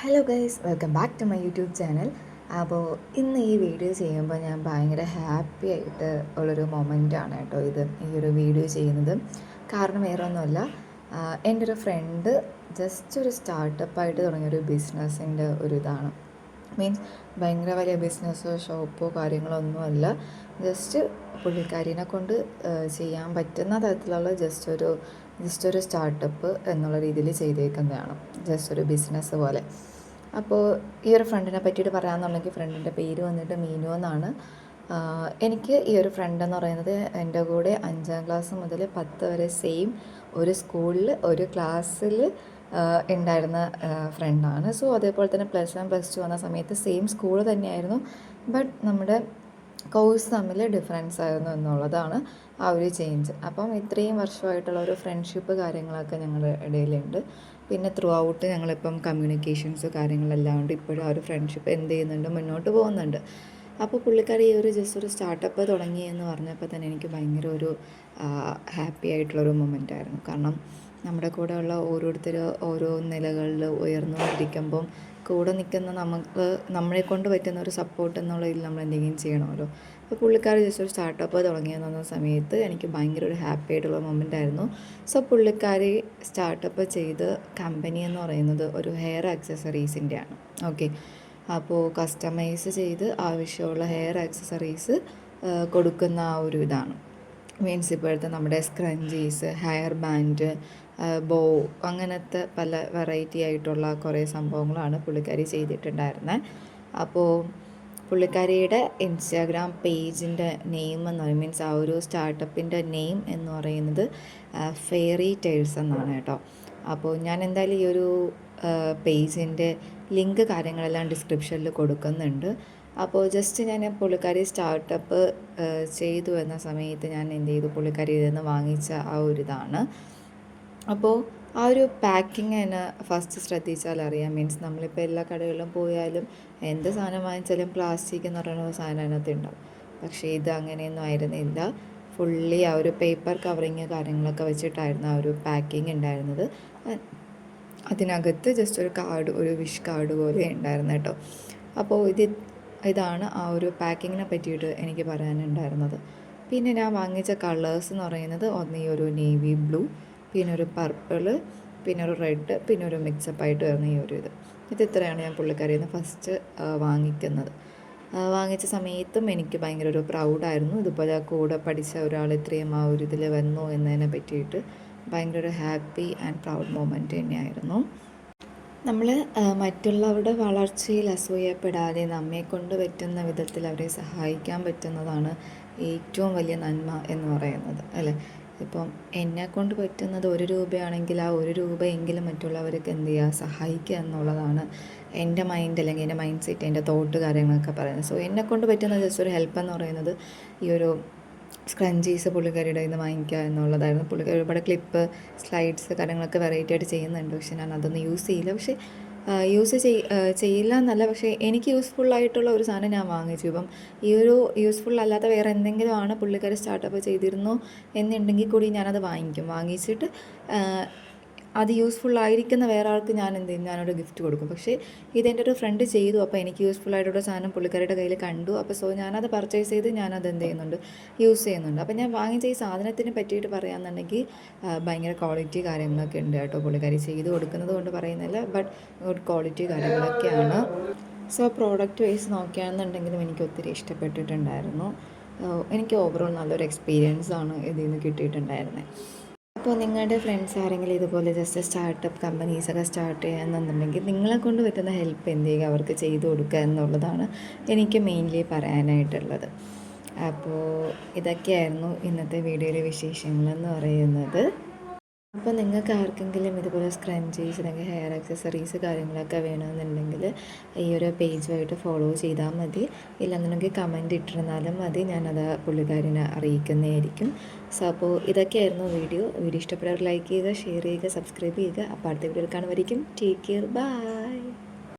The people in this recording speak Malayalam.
Hello guys, welcome back to my YouTube channel. അപ്പോൾ ഇന്ന് ഈ വീഡിയോ ചെയ്യുമ്പോൾ ഞാൻ ഭയങ്കര ഹാപ്പി ആയിട്ട് ഉള്ളൊരു മൊമെൻ്റാണ് കേട്ടോ ഈ ഒരു വീഡിയോ ചെയ്യുന്നത്. കാരണം വേറെ ഒന്നുമല്ല, എൻ്റെ ഒരു ഫ്രണ്ട് ജസ്റ്റ് ഒരു സ്റ്റാർട്ടപ്പായിട്ട് തുടങ്ങിയൊരു ബിസിനസ്സിൻ്റെ ഒരു ഇതാണ്. മീൻസ് ഭയങ്കര വലിയ ബിസിനസ്സോ ഷോപ്പോ കാര്യങ്ങളോ ഒന്നുമല്ല. ജസ്റ്റ് പുള്ളിക്കാരിനെ കൊണ്ട് ചെയ്യാൻ പറ്റുന്ന തരത്തിലുള്ള ജസ്റ്റ് ഒരു സ്റ്റാർട്ടപ്പ് എന്നുള്ള രീതിയിൽ ചെയ്തേക്കുന്നതാണ്. ജസ്റ്റ് ഒരു ബിസിനസ് പോലെ. അപ്പോൾ ഈ ഒരു ഫ്രണ്ടിനെ പറ്റിയിട്ട് പറയാമെന്നുണ്ടെങ്കിൽ ഫ്രണ്ടിൻ്റെ പേര് വന്നിട്ട് മീനു എന്നാണ്. എനിക്ക് ഈ ഒരു ഫ്രണ്ട് എന്ന് പറയുന്നത് എൻ്റെ കൂടെ 5ാം ക്ലാസ് മുതൽ 10 വരെ സെയിം ഒരു സ്കൂളിൽ ഒരു ക്ലാസ്സിൽ ഉണ്ടായിരുന്ന ഫ്രണ്ടാണ്. സോ അതേപോലെ തന്നെ +1 +2 വന്ന സമയത്ത് സെയിം സ്കൂൾ തന്നെയായിരുന്നു. ബട്ട് നമ്മുടെ കോഴ്സ് തമ്മിൽ ഡിഫറൻസ് ആയിരുന്നു എന്നുള്ളതാണ് ആ ഒരു ചേഞ്ച്. അപ്പം ഇത്രയും വർഷമായിട്ടുള്ള ഒരു ഫ്രണ്ട്ഷിപ്പ് കാര്യങ്ങളൊക്കെ ഞങ്ങളുടെ ഇടയിലുണ്ട്. പിന്നെ ത്രൂ ഔട്ട് ഞങ്ങളിപ്പം കമ്മ്യൂണിക്കേഷൻസ് കാര്യങ്ങളെല്ലാം ഉണ്ട്. ഇപ്പോഴും ആ ഒരു ഫ്രണ്ട്ഷിപ്പ് എന്ത് ചെയ്യുന്നുണ്ട്, മുന്നോട്ട് പോകുന്നുണ്ട്. അപ്പോൾ പുള്ളിക്കാരി ഈ ഒരു ജസ്റ്റ് ഒരു സ്റ്റാർട്ടപ്പ് തുടങ്ങി എന്ന് പറഞ്ഞപ്പോൾ തന്നെ എനിക്ക് ഭയങ്കര ഒരു ഹാപ്പി ആയിട്ടുള്ളൊരു മൊമെൻ്റായിരുന്നു. കാരണം നമ്മുടെ കൂടെയുള്ള ഓരോരുത്തർ ഓരോ നിലകളിൽ ഉയർന്നുകൊണ്ടിരിക്കുമ്പം കൂടെ നിൽക്കുന്ന നമ്മളെ കൊണ്ട് പറ്റുന്ന ഒരു സപ്പോർട്ട് എന്നുള്ളതിൽ നമ്മൾ എന്തെങ്കിലും ചെയ്യണമല്ലോ. അപ്പോൾ പുള്ളിക്കാരി ജസ്റ്റ് ഒരു സ്റ്റാർട്ടപ്പ് തുടങ്ങിയെന്ന് പറഞ്ഞ സമയത്ത് എനിക്ക് ഭയങ്കര ഒരു ഹാപ്പി ആയിട്ടുള്ള മൊമെൻ്റ് ആയിരുന്നു. സോ പുള്ളിക്കാരി സ്റ്റാർട്ടപ്പ് ചെയ്ത് കമ്പനി എന്ന് പറയുന്നത് ഒരു ഹെയർ ആക്സസറീസിൻ്റെയാണ്. ഓക്കെ, അപ്പോൾ കസ്റ്റമൈസ് ചെയ്ത് ആവശ്യമുള്ള ഹെയർ ആക്സസറീസ് കൊടുക്കുന്ന ആ ഒരു ഇതാണ്. മീൻസ് ഇപ്പോഴത്തെ നമ്മുടെ സ്ക്രഞ്ചീസ്, ഹെയർ ബാൻഡ്, ബോ, അങ്ങനത്തെ പല വെറൈറ്റി ആയിട്ടുള്ള കുറേ സംഭവങ്ങളാണ് പുള്ളിക്കാരി ചെയ്തിട്ടുണ്ടായിരുന്നത്. അപ്പോൾ പുള്ളിക്കാരിയുടെ ഇൻസ്റ്റാഗ്രാം പേജിൻ്റെ നെയിം എന്ന് പറയുന്നത്, മീൻസ് ആ ഒരു സ്റ്റാർട്ടപ്പിൻ്റെ നെയിം എന്ന് പറയുന്നത് ഫെയറി ടെയിൽസ് എന്നാണ് കേട്ടോ. അപ്പോൾ ഞാൻ എന്തായാലും ഈ ഒരു പേജിൻ്റെ ലിങ്ക് കാര്യങ്ങളെല്ലാം ഡിസ്ക്രിപ്ഷനിൽ കൊടുക്കുന്നുണ്ട്. അപ്പോൾ ജസ്റ്റ് ഞാൻ പുള്ളിക്കാരി സ്റ്റാർട്ടപ്പ് ചെയ്തു എന്ന സമയത്ത് ഞാൻ എന്ത് ചെയ്തു, പുള്ളിക്കാരി ഇതിൽ നിന്ന് വാങ്ങിച്ച ആ ഒരു ഇതാണ്. അപ്പോൾ ആ ഒരു പാക്കിങ് തന്നെ ഫസ്റ്റ് ശ്രദ്ധിച്ചാൽ അറിയാം. മീൻസ് നമ്മളിപ്പോൾ എല്ലാ കടകളിലും പോയാലും എന്ത് സാധനം വാങ്ങിച്ചാലും പ്ലാസ്റ്റിക് എന്ന് പറയുന്ന സാധനം അതിനകത്ത് ഉണ്ടാവും. പക്ഷേ ഇത് അങ്ങനെയൊന്നും ആയിരുന്നില്ല. ഫുള്ളി ആ ഒരു പേപ്പർ കവറിങ് കാര്യങ്ങളൊക്കെ വെച്ചിട്ടായിരുന്നു ആ ഒരു പാക്കിങ് ഉണ്ടായിരുന്നത്. അതിനകത്ത് ജസ്റ്റ് ഒരു കാർഡ്, ഒരു വിഷ് കാർഡ് പോലെ ഉണ്ടായിരുന്നു കേട്ടോ. അപ്പോൾ ഇതാണ് ആ ഒരു പാക്കിങ്ങിനെ പറ്റിയിട്ട് എനിക്ക് പറയാനുണ്ടായിരുന്നത്. പിന്നെ ഞാൻ വാങ്ങിച്ച കളേഴ്സ് എന്ന് പറയുന്നത് ഒന്ന് ഈ ഒരു നേവി ബ്ലൂ, പിന്നെ ഒരു പർപ്പിൾ, പിന്നെ ഒരു റെഡ്, പിന്നെ ഒരു മിക്സപ്പായിട്ട് വരുന്ന ഈ ഒരു ഇത് ഇത്രയാണ് ഞാൻ പുള്ളിക്കാരിയിൽ നിന്ന് ഫസ്റ്റ് വാങ്ങിച്ച സമയത്തും എനിക്ക് ഭയങ്കര ഒരു പ്രൗഡായിരുന്നു. ഇതുപോലെ കൂടെ പഠിച്ച ഒരാൾ ഇത്രയും ആ ഒരു ഇതിൽ വന്നു എന്നതിനെ പറ്റിയിട്ട് ഭയങ്കര ഒരു ഹാപ്പി ആൻഡ് പ്രൗഡ് മൊമെൻറ്റ് തന്നെയായിരുന്നു. നമ്മൾ മറ്റുള്ളവരുടെ വളർച്ചയിൽ അസൂയപ്പെടാതെ നമ്മെക്കൊണ്ട് പറ്റുന്ന വിധത്തിൽ അവരെ സഹായിക്കാൻ പറ്റുന്നതാണ് ഏറ്റവും വലിയ നന്മ എന്ന് പറയുന്നത്, അല്ലേ? ഇപ്പം എന്നെക്കൊണ്ട് പറ്റുന്നത് 1 രൂപയാണെങ്കിൽ ആ 1 രൂപയെങ്കിലും മറ്റുള്ളവർക്ക് എന്ത് ചെയ്യുക, സഹായിക്കുക എന്നുള്ളതാണ് എൻ്റെ മൈൻഡ്, അല്ലെങ്കിൽ എൻ്റെ മൈൻഡ് സെറ്റ്, എൻ്റെ തോട്ട് കാര്യങ്ങളൊക്കെ പറയുന്നത്. സോ എന്നെക്കൊണ്ട് പറ്റുന്ന ജസ്റ്റ് ഒരു ഹെൽപ്പ് എന്ന് പറയുന്നത് ഈ ഒരു സ്ക്രഞ്ചീസ് പുള്ളിക്കാരിയുടെ നിന്ന് വാങ്ങിക്കുക എന്നുള്ളതായിരുന്നു. പുള്ളിക്കാരി ഒരുപാട് ക്ലിപ്പ്, സ്ലൈഡ്സ് കാര്യങ്ങളൊക്കെ വെറൈറ്റി ആയിട്ട് ചെയ്യുന്നുണ്ട്. പക്ഷെ ഞാൻ അതൊന്നും യൂസ് ചെയ്യില്ല. പക്ഷേ ചെയ്യില്ല എന്നല്ല, പക്ഷേ എനിക്ക് യൂസ്ഫുള്ളായിട്ടുള്ള ഒരു സാധനം ഞാൻ വാങ്ങിച്ചു. ഇപ്പം ഈ ഒരു യൂസ്ഫുൾ അല്ലാത്ത വേറെ എന്തെങ്കിലും ആണ് പുള്ളിക്കാരി സ്റ്റാർട്ടപ്പ് ചെയ്തിരുന്നു എന്നുണ്ടെങ്കിൽ കൂടി ഞാനത് വാങ്ങിച്ചിട്ട് അത് യൂസ്ഫുള്ളായിരിക്കുന്ന വേറെ ആൾക്ക് ഞാൻ എന്ത് ചെയ്യും, ഞാനൊരു ഗിഫ്റ്റ് കൊടുക്കും. പക്ഷേ ഇതെൻ്റെ ഒരു ഫ്രണ്ട് ചെയ്തു, അപ്പോൾ എനിക്ക് യൂസ്ഫുള്ളായിട്ടുള്ള സാധനം പുള്ളിക്കാരുടെ കയ്യിൽ കണ്ടു. അപ്പോൾ സോ ഞാനത് പർച്ചേസ് ചെയ്ത് ഞാനത് എന്ത് ചെയ്യുന്നുണ്ട്, യൂസ് ചെയ്യുന്നുണ്ട്. അപ്പോൾ ഞാൻ വാങ്ങിച്ച ഈ സാധനത്തിനെ പറ്റിയിട്ട് പറയുകയാണെന്നുണ്ടെങ്കിൽ ഭയങ്കര ക്വാളിറ്റി കാര്യങ്ങളൊക്കെ ഉണ്ട് കേട്ടോ. പുള്ളിക്കാരി ചെയ്ത് കൊടുക്കുന്നത് കൊണ്ട് പറയുന്നില്ല, ബട്ട് ഗുഡ് ക്വാളിറ്റി കാര്യങ്ങളൊക്കെയാണ്. സോ പ്രോഡക്റ്റ് വൈസ് നോക്കുകയാണെന്നുണ്ടെങ്കിലും എനിക്ക് ഒത്തിരി ഇഷ്ടപ്പെട്ടിട്ടുണ്ടായിരുന്നു. എനിക്ക് ഓവറോൾ നല്ലൊരു എക്സ്പീരിയൻസ് ആണ് ഇതിൽ നിന്ന് കിട്ടിയിട്ടുണ്ടായിരുന്നത്. അപ്പോൾ നിങ്ങളുടെ ഫ്രണ്ട്സ് ആരെങ്കിലും ഇതുപോലെ ജസ്റ്റ് സ്റ്റാർട്ടപ്പ് കമ്പനീസൊക്കെ സ്റ്റാർട്ട് ചെയ്യാമെന്നുണ്ടെങ്കിൽ നിങ്ങളെ കൊണ്ട് പറ്റുന്ന ഹെൽപ്പ് എന്ത് ചെയ്യുക, അവർക്ക് ചെയ്തു കൊടുക്കുക എന്നുള്ളതാണ് എനിക്ക് മെയിൻലി പറയാനായിട്ടുള്ളത്. അപ്പോൾ ഇതൊക്കെയായിരുന്നു ഇന്നത്തെ വീഡിയോയിലെ വിശേഷങ്ങളെന്ന് പറയുന്നത്. അപ്പോൾ നിങ്ങൾക്ക് ആർക്കെങ്കിലും ഇതുപോലെ സ്ക്രഞ്ചീസ് അല്ലെങ്കിൽ ഹെയർ ആക്സസറീസ് കാര്യങ്ങളൊക്കെ വേണമെന്നുണ്ടെങ്കിൽ ഈ ഒരു പേജുമായിട്ട് ഫോളോ ചെയ്താൽ മതി. ഇല്ലെന്നുണ്ടെങ്കിൽ കമൻറ്റ് ഇട്ടിരുന്നാലും മതി, ഞാനത് പുള്ളിക്കാരിനെ അറിയിക്കുന്നതായിരിക്കും. സോ അപ്പോൾ ഇതൊക്കെയായിരുന്നു വീഡിയോ ഇഷ്ടപ്പെട്ടവർ ലൈക്ക് ചെയ്യുക, ഷെയർ ചെയ്യുക, സബ്സ്ക്രൈബ് ചെയ്യുക. അപ്പോൾ അടുത്ത വീഡിയോയിൽ കാണുമായിരിക്കും. Take care, by.